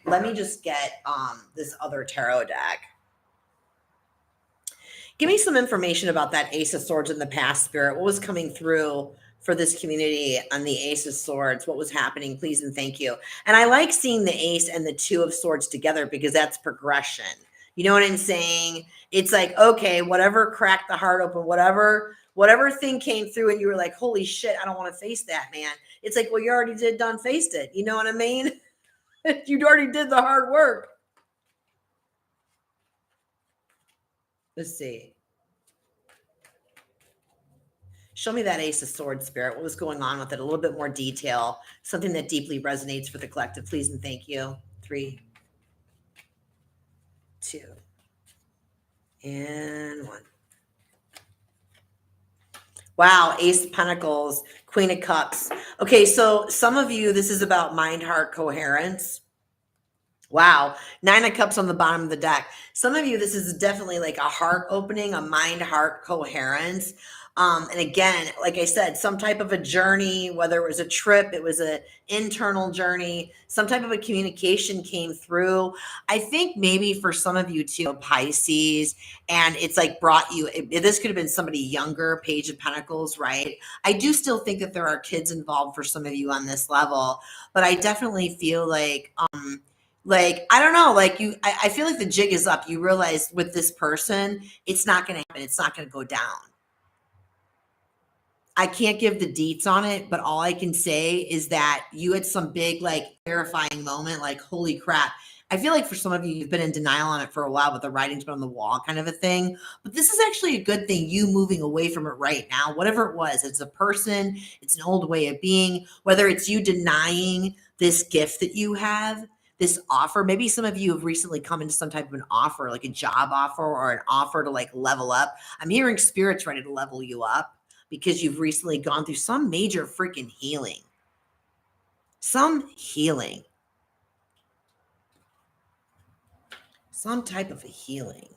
let me just get this other tarot deck. Give me some information about that Ace of Swords in the past, Spirit. What was coming through for this community on the Ace of Swords? What was happening, please and thank you. And I like seeing the Ace and the Two of Swords together because that's progression. You know what I'm saying? It's like, okay, whatever cracked the heart open, whatever thing came through and you were like, holy shit, I don't want to face that, man. It's like, well, you already faced it. You know what I mean? You already did the hard work. Let's see. Show me that Ace of Swords, Spirit. What was going on with it? A little bit more detail. Something that deeply resonates for the collective, please and thank you. 3, 2, and 1. Wow, Ace of Pentacles, Queen of Cups. Okay, so some of you, this is about mind-heart coherence. Wow, 9 of Cups on the bottom of the deck. Some of you, this is definitely like a heart opening, a mind-heart coherence. And again, like I said, some type of a journey, whether it was a trip, it was an internal journey, some type of a communication came through. I think maybe for some of you too, Pisces, and it's like brought you, this could have been somebody younger, Page of Pentacles, right? I do still think that there are kids involved for some of you on this level, but I definitely feel like, I don't know, like I feel like the jig is up. You realize with this person, it's not going to happen. It's not going to go down. I can't give the deets on it, but all I can say is that you had some big, like, terrifying moment, like, holy crap. I feel like for some of you, you've been in denial on it for a while, but the writing's been on the wall kind of a thing. But this is actually a good thing, you moving away from it right now, whatever it was. It's a person, it's an old way of being, whether it's you denying this gift that you have, this offer. Maybe some of you have recently come into some type of an offer, like a job offer or an offer to like level up. I'm hearing spirits ready to level you up, because you've recently gone through some major freaking healing. Some healing. Some type of a healing.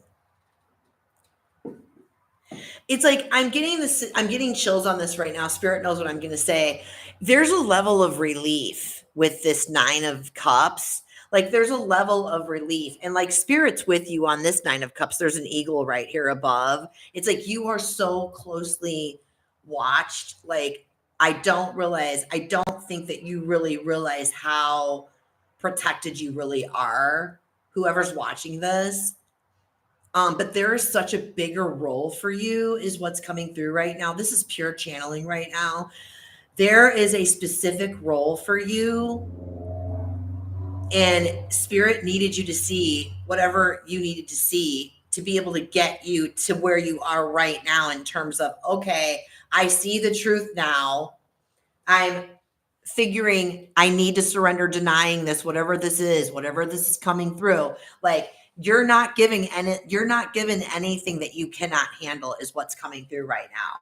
It's like I'm getting chills on this right now. Spirit knows what I'm going to say. There's a level of relief with this 9 of Cups. Like there's a level of relief, and like Spirit's with you on this 9 of Cups. There's an eagle right here above. It's like you are so closely watched. Like I don't think that you really realize how protected you really are, whoever's watching this. But there is such a bigger role for you is what's coming through right now. This is pure channeling right now. There is a specific role for you, and Spirit needed you to see whatever you needed to see to be able to get you to where you are right now in terms of, okay, I see the truth now. I'm figuring I need to surrender, denying this, whatever this is coming through. Like you're not given anything that you cannot handle is what's coming through right now.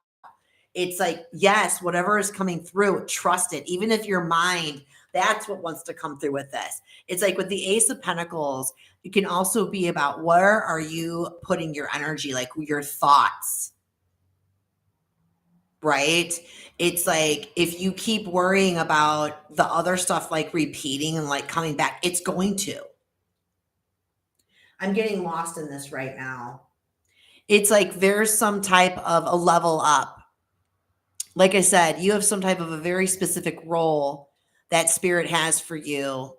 It's like, yes, whatever is coming through, trust it. Even if your mind, that's what wants to come through with this. It's like with the Ace of Pentacles, it can also be about where are you putting your energy, like your thoughts, right? It's like if you keep worrying about the other stuff, like repeating and like coming back, it's going to. I'm getting lost in this right now. It's like there's some type of a level up. Like I said, you have some type of a very specific role that Spirit has for you.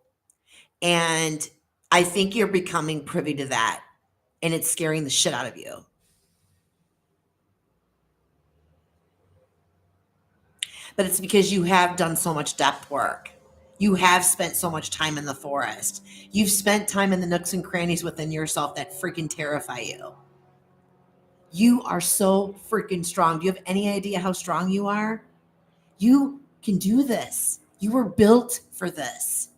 And I think you're becoming privy to that. And it's scaring the shit out of you. But it's because you have done so much depth work. You have spent so much time in the forest. You've spent time in the nooks and crannies within yourself that freaking terrify you. You are so freaking strong. Do you have any idea how strong you are? You can do this. You were built for this.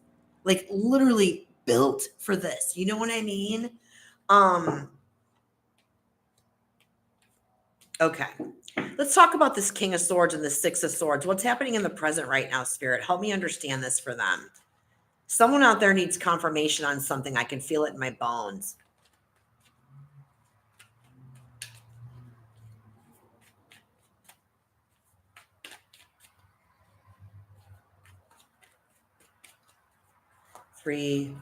Like literally built for this. You know what I mean? Okay. Let's talk about this King of Swords and the 6 of Swords. What's happening in the present right now, Spirit? Help me understand this for them. Someone out there needs confirmation on something. I can feel it in my bones. Three,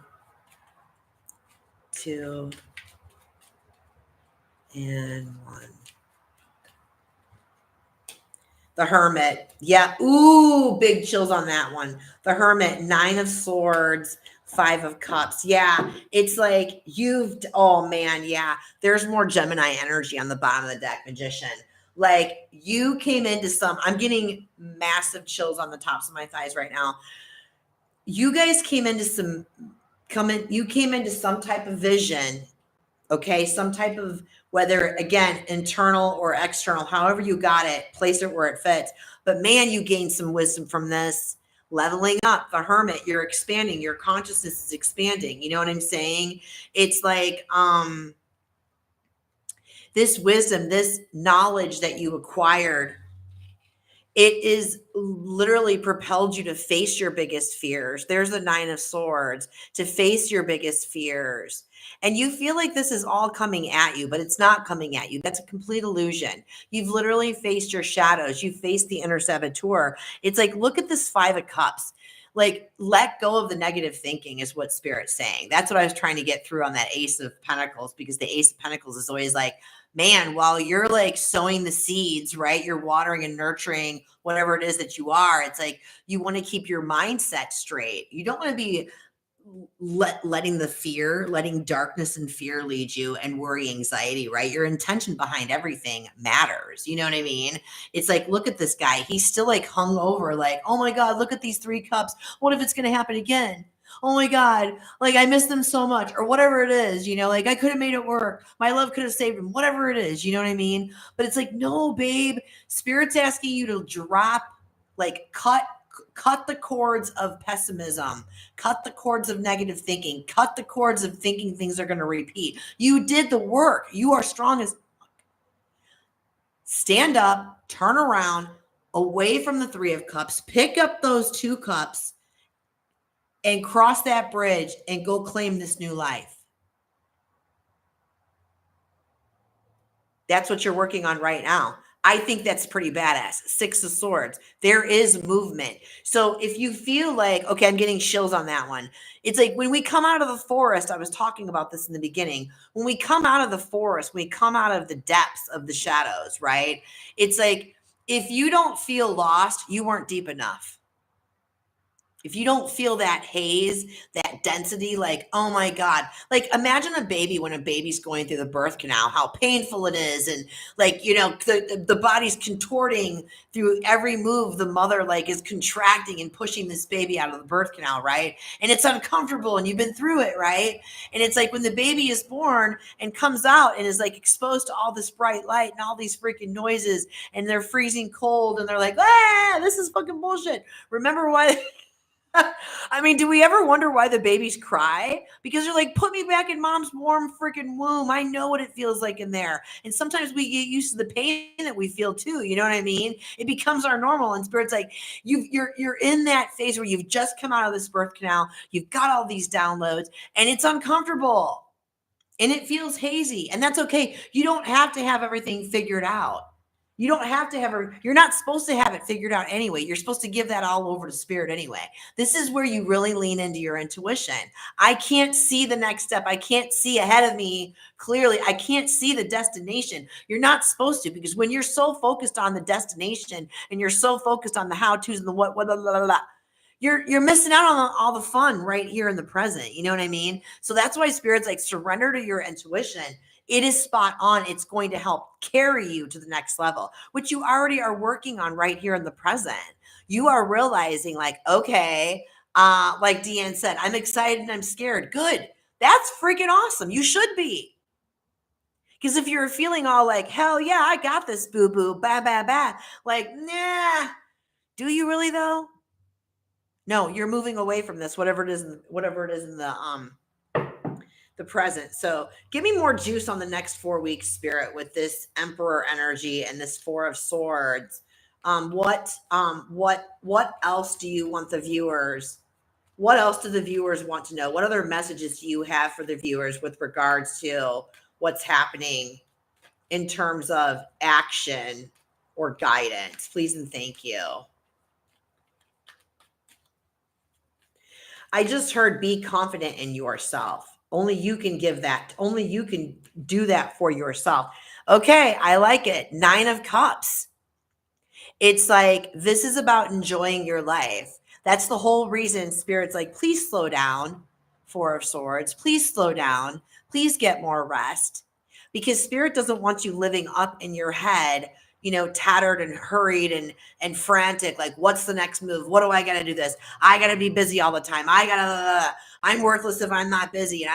2, and 1. The Hermit. Yeah. Ooh, big chills on that one. The Hermit, 9 of Swords, 5 of Cups. Yeah. It's like oh man. Yeah. There's more Gemini energy on the bottom of the deck, Magician. Like you came into I'm getting massive chills on the tops of my thighs right now. You guys came into some type of vision. Okay. Some type of, whether again, internal or external, however you got it, place it where it fits. But man, you gained some wisdom from this. Leveling up, the Hermit, you're expanding, your consciousness is expanding. You know what I'm saying? It's like, this wisdom, this knowledge that you acquired, it is literally propelled you to face your biggest fears. There's the 9 of Swords, to face your biggest fears. And you feel like this is all coming at you, but it's not coming at you. That's a complete illusion. You've literally faced your shadows. You've faced the inner saboteur. It's like, look at this 5 of Cups. Like, let go of the negative thinking is what Spirit's saying. That's what I was trying to get through on that Ace of Pentacles, because the Ace of Pentacles is always like, man, while you're like sowing the seeds, right? You're watering and nurturing whatever it is that you are. It's like, you want to keep your mindset straight. You don't want to be letting darkness and fear lead you, and worry, anxiety, right? Your intention behind everything matters. You know what I mean? It's like, look at this guy. He's still like hung over, like, oh my God, look at these 3 cups. What if it's going to happen again? Oh my God, like I miss them so much, or whatever it is, you know, like I could have made it work. My love could have saved him, whatever it is, you know what I mean? But it's like, no, babe, Spirit's asking you to drop, like cut the cords of pessimism, cut the cords of negative thinking, cut the cords of thinking things are going to repeat. You did the work. You are strong as fuck. Stand up, turn around, away from the 3 of Cups, pick up those 2 cups, and cross that bridge and go claim this new life. That's what you're working on right now. I think that's pretty badass. 6 of Swords. There is movement. So if you feel like, okay, I'm getting chills on that one. It's like when we come out of the forest, I was talking about this in the beginning. When we come out of the forest, we come out of the depths of the shadows, right? It's like, if you don't feel lost, you weren't deep enough. If you don't feel that haze, that density, like, oh my God, like imagine a baby when a baby's going through the birth canal, how painful it is. And like, you know, the body's contorting through every move. The mother like is contracting and pushing this baby out of the birth canal, right? And it's uncomfortable, and you've been through it, right? And it's like when the baby is born and comes out and is like exposed to all this bright light and all these freaking noises, and they're freezing cold, and they're like, ah, this is fucking bullshit. Remember why? I mean, do we ever wonder why the babies cry? Because they're like, put me back in mom's warm freaking womb. I know what it feels like in there. And sometimes we get used to the pain that we feel too. You know what I mean? It becomes our normal. And Spirit's like, you're in that phase where you've just come out of this birth canal. You've got all these downloads, and it's uncomfortable, and it feels hazy, and that's okay. You don't have to have everything figured out. You don't have to you're not supposed to have it figured out anyway. You're supposed to give that all over to Spirit anyway. This is where you really lean into your intuition. I can't see the next step. I can't see ahead of me clearly. I can't see the destination. You're not supposed to, because when you're so focused on the destination and you're so focused on the how-tos and the what, blah, blah, blah, you're missing out on all the fun right here in the present. You know what I mean? So that's why Spirit's like, surrender to your intuition. It is spot on. It's going to help carry you to the next level, which you already are working on right here in the present. You are realizing like, okay, like Deanne said, I'm excited and I'm scared. Good. That's freaking awesome. You should be. Because if you're feeling all like, hell yeah, I got this, boo-boo, ba, ba, ba. Like, nah, do you really though? No, you're moving away from this, whatever it is in the present. So give me more juice on the next 4 weeks, Spirit, with this Emperor energy and this 4 of Swords. What else do you want the viewers? What else do the viewers want to know? What other messages do you have for the viewers with regards to what's happening in terms of action or guidance? Please and thank you. I just heard, be confident in yourself. Only you can give that. Only you can do that for yourself. Okay, I like it. 9 of Cups. It's like, this is about enjoying your life. That's the whole reason Spirit's like, please slow down. 4 of Swords. Please slow down. Please get more rest. Because Spirit doesn't want you living up in your head, tattered and hurried and frantic. Like, what's the next move? What do I got to do this? I got to be busy all the time. I'm worthless if I'm not busy.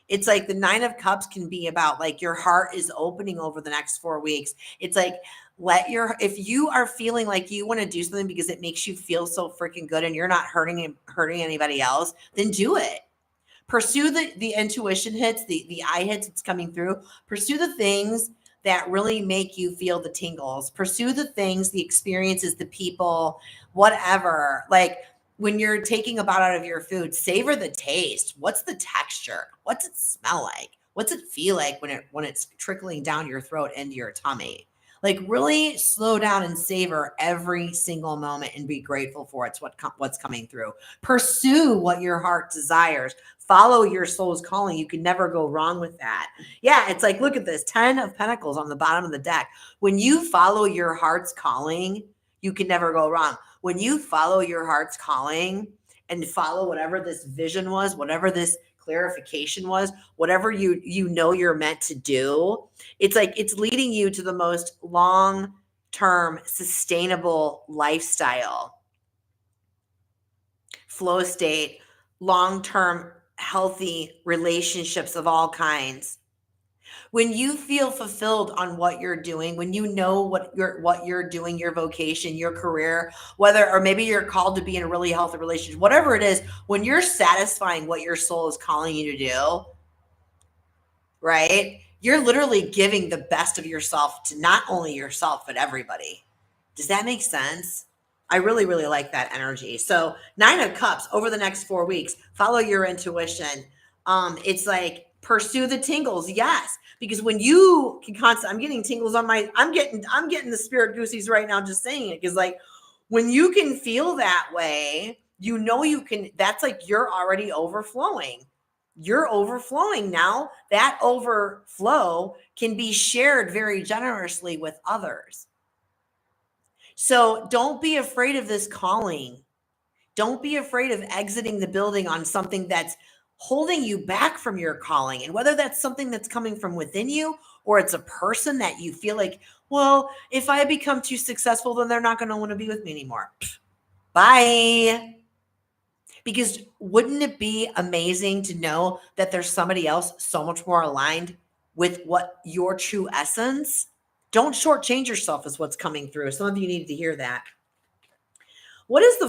It's like the 9 of Cups can be about like your heart is opening over the next 4 weeks. It's like, if you are feeling like you want to do something because it makes you feel so freaking good and you're not hurting anybody else, then do it. Pursue the intuition hits, the eye hits that's coming through. Pursue the things that really make you feel the tingles. Pursue the things, the experiences, the people, whatever. Like, when you're taking a bite out of your food, savor the taste. What's the texture? What's it smell like? What's it feel like when it's trickling down your throat into your tummy? Like, really slow down and savor every single moment and be grateful for what's coming through. Pursue what your heart desires. Follow your soul's calling. You can never go wrong with that. Yeah, it's like, look at this, 10 of Pentacles on the bottom of the deck. When you follow your heart's calling, you can never go wrong. When you follow your heart's calling and follow whatever this vision was, whatever this clarification was, whatever you know you're meant to do, it's like it's leading you to the most long-term sustainable lifestyle, flow state, long-term healthy relationships of all kinds. When you feel fulfilled on what you're doing, when you know what you're doing, your vocation, your career, or maybe you're called to be in a really healthy relationship, whatever it is, when you're satisfying what your soul is calling you to do, right? You're literally giving the best of yourself to not only yourself, but everybody. Does that make sense? I really, really like that energy. So 9 of Cups over the next 4 weeks, follow your intuition. It's like, pursue the tingles. Yes. Because when you can I'm getting tingles on I'm getting the spirit goosies right now, just saying it. Cause like, when you can feel that way, you can, that's like, you're already overflowing. You're overflowing now. That overflow can be shared very generously with others. So don't be afraid of this calling. Don't be afraid of exiting the building on something that's holding you back from your calling. And whether that's something that's coming from within you, or it's a person that you feel like, well, if I become too successful, then they're not going to want to be with me anymore. Bye. Because wouldn't it be amazing to know that there's somebody else so much more aligned with what your true essence? Don't shortchange yourself is what's coming through. Some of you needed to hear that. What is the